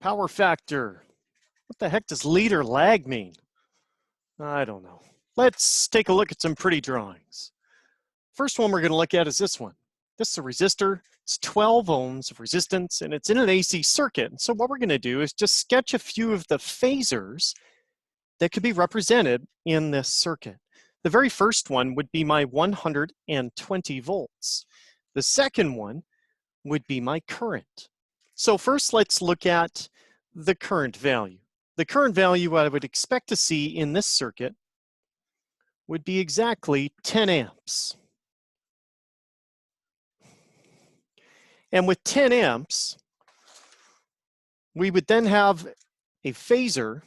Power factor. What the heck does lead or lag mean? I don't know. Let's take a look at some pretty drawings. First one we're going to look at is this one. This is a resistor. It's 12 ohms of resistance, and it's in an AC circuit. And so what we're going to do is just sketch a few of the phasors that could be represented in this circuit. The very first one would be my 120 volts. The second one would be my current. So first, let's look at the current value. The current value I would expect to see in this circuit would be exactly 10 amps. And with 10 amps, we would then have a phasor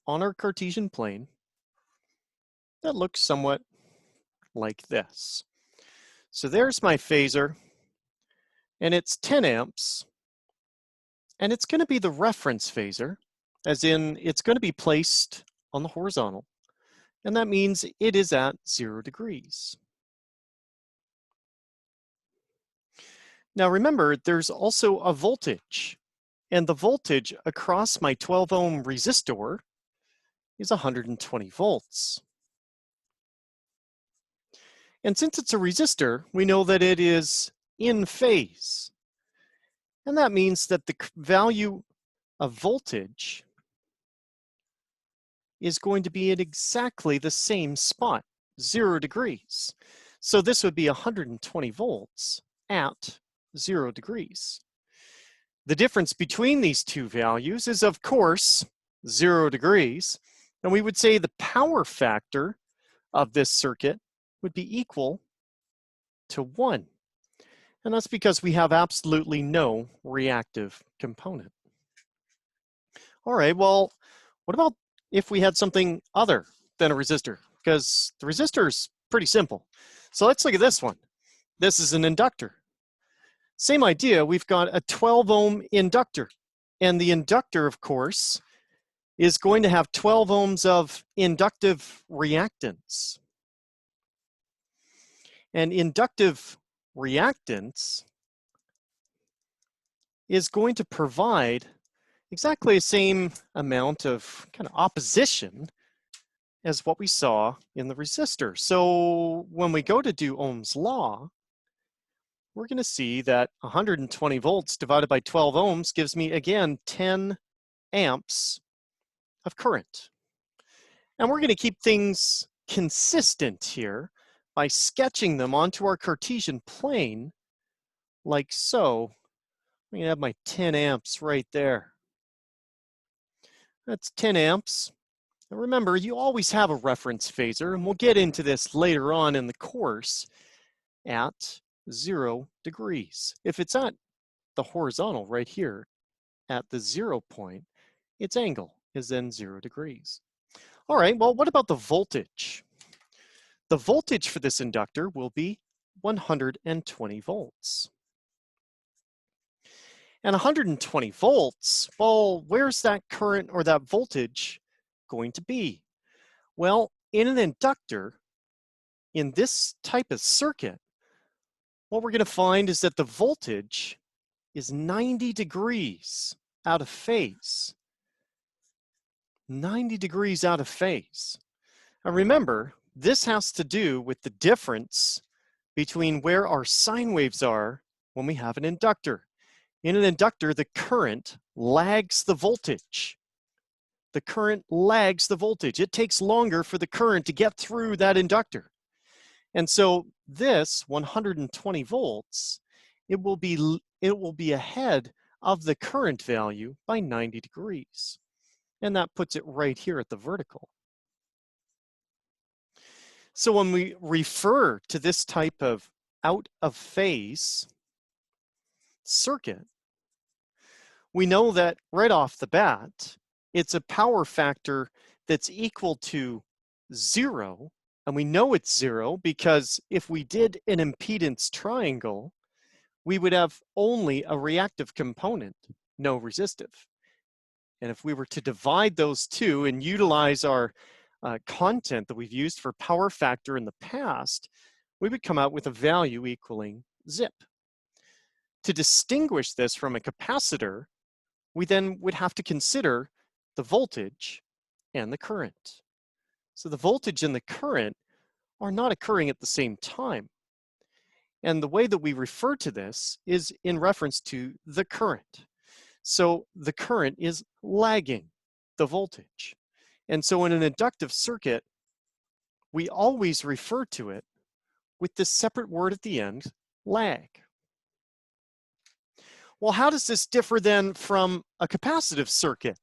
on our Cartesian plane that looks somewhat like this. So there's my phasor, and it's 10 amps, and it's going to be the reference phasor, as in it's going to be placed on the horizontal, and that means it is at 0 degrees. Now remember, there's also a voltage, and the voltage across my 12 ohm resistor is 120 volts. And since it's a resistor, we know that it is in phase. And that means that the value of voltage is going to be at exactly the same spot, 0 degrees. So this would be 120 volts at 0 degrees. The difference between these two values is, of course, 0 degrees. And we would say the power factor of this circuit would be equal to 1. And that's because we have absolutely no reactive component. All right, well, what about if we had something other than a resistor? Because the resistor is pretty simple. So let's look at this one. This is an inductor. Same idea, we've got a 12 ohm inductor. And the inductor, of course, is going to have 12 ohms of inductive reactance. And inductive reactance is going to provide exactly the same amount of kind of opposition as what we saw in the resistor. So when we go to do Ohm's law, we're going to see that 120 volts divided by 12 ohms gives me, again, 10 amps of current. And we're going to keep things consistent here by sketching them onto our Cartesian plane like so. I'm going to have my 10 amps right there. That's 10 amps. And remember, you always have a reference phasor, and we'll get into this later on in the course, at 0 degrees. If it's at the horizontal right here at the 0 point, its angle is then 0 degrees. All right, well, what about the voltage? The voltage for this inductor will be 120 volts. And 120 volts, well, where's that current or that voltage going to be? Well, in an inductor, in this type of circuit, what we're going to find is that the voltage is 90 degrees out of phase. 90 degrees out of phase. And remember, this has to do with the difference between where our sine waves are when we have an inductor. In an inductor, the current lags the voltage. The current lags the voltage. It takes longer for the current to get through that inductor. And so this 120 volts, it will be ahead of the current value by 90 degrees. And that puts it right here at the vertical. So when we refer to this type of out of phase circuit, we know that right off the bat, it's a power factor that's equal to 0. And we know it's 0 because if we did an impedance triangle, we would have only a reactive component, no resistive. And if we were to divide those two and utilize our content that we've used for power factor in the past, we would come out with a value equaling zip. To distinguish this from a capacitor, we then would have to consider the voltage and the current. So the voltage and the current are not occurring at the same time. And the way that we refer to this is in reference to the current. So the current is lagging the voltage. And so in an inductive circuit, we always refer to it with this separate word at the end, lag. Well, how does this differ then from a capacitive circuit?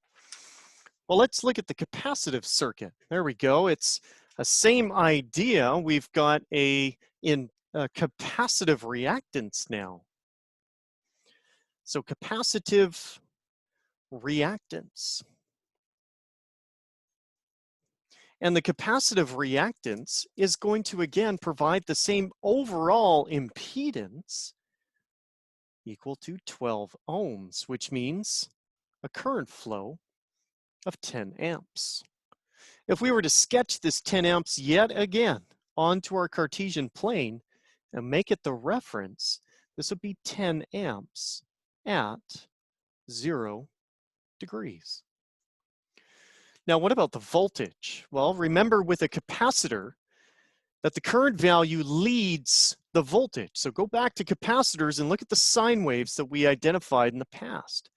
Well, let's look at the capacitive circuit. There we go. It's the same idea. We've got a capacitive reactance now. So capacitive reactance. And the capacitive reactance is going to, again, provide the same overall impedance equal to 12 ohms, which means a current flow of 10 amps. If we were to sketch this 10 amps yet again onto our Cartesian plane and make it the reference, this would be 10 amps at 0 degrees. Now, what about the voltage? Well, remember with a capacitor that the current value leads the voltage. So go back to capacitors and look at the sine waves that we identified in the past.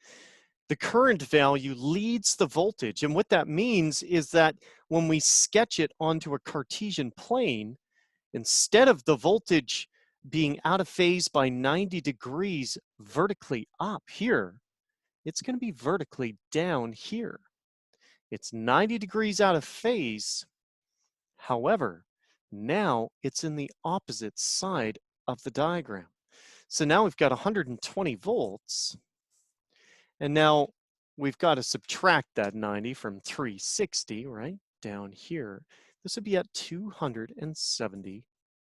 The current value leads the voltage. And what that means is that when we sketch it onto a Cartesian plane, instead of the voltage being out of phase by 90 degrees vertically up here, it's going to be vertically down here. It's 90 degrees out of phase. However, now it's in the opposite side of the diagram. So now we've got 120 volts. And now we've got to subtract that 90 from 360, right, down here. This would be at 270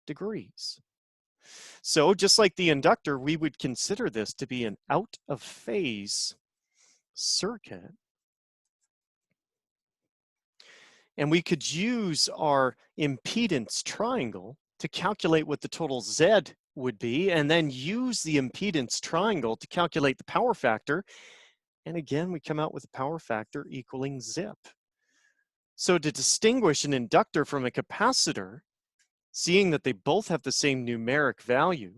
degrees. So just like the inductor, we would consider this to be an out of phase circuit. And we could use our impedance triangle to calculate what the total Z would be, and then use the impedance triangle to calculate the power factor. And again, we come out with a power factor equaling zip. So to distinguish an inductor from a capacitor, seeing that they both have the same numeric value,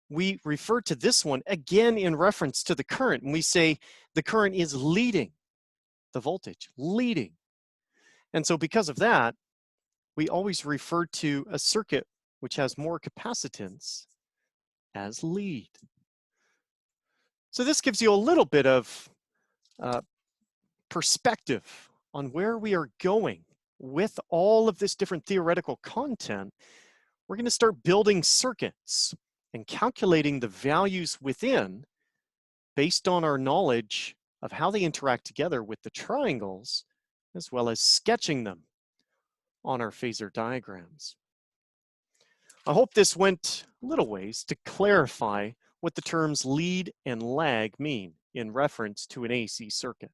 we refer to this one again in reference to the current, and we say the current is leading the voltage, leading. And so because of that, we always refer to a circuit which has more capacitance as lead. So this gives you a little bit of perspective on where we are going with all of this different theoretical content. We're going to start building circuits and calculating the values within based on our knowledge of how they interact together with the triangles, as well as sketching them on our phasor diagrams. I hope this went a little ways to clarify what the terms lead and lag mean in reference to an AC circuit.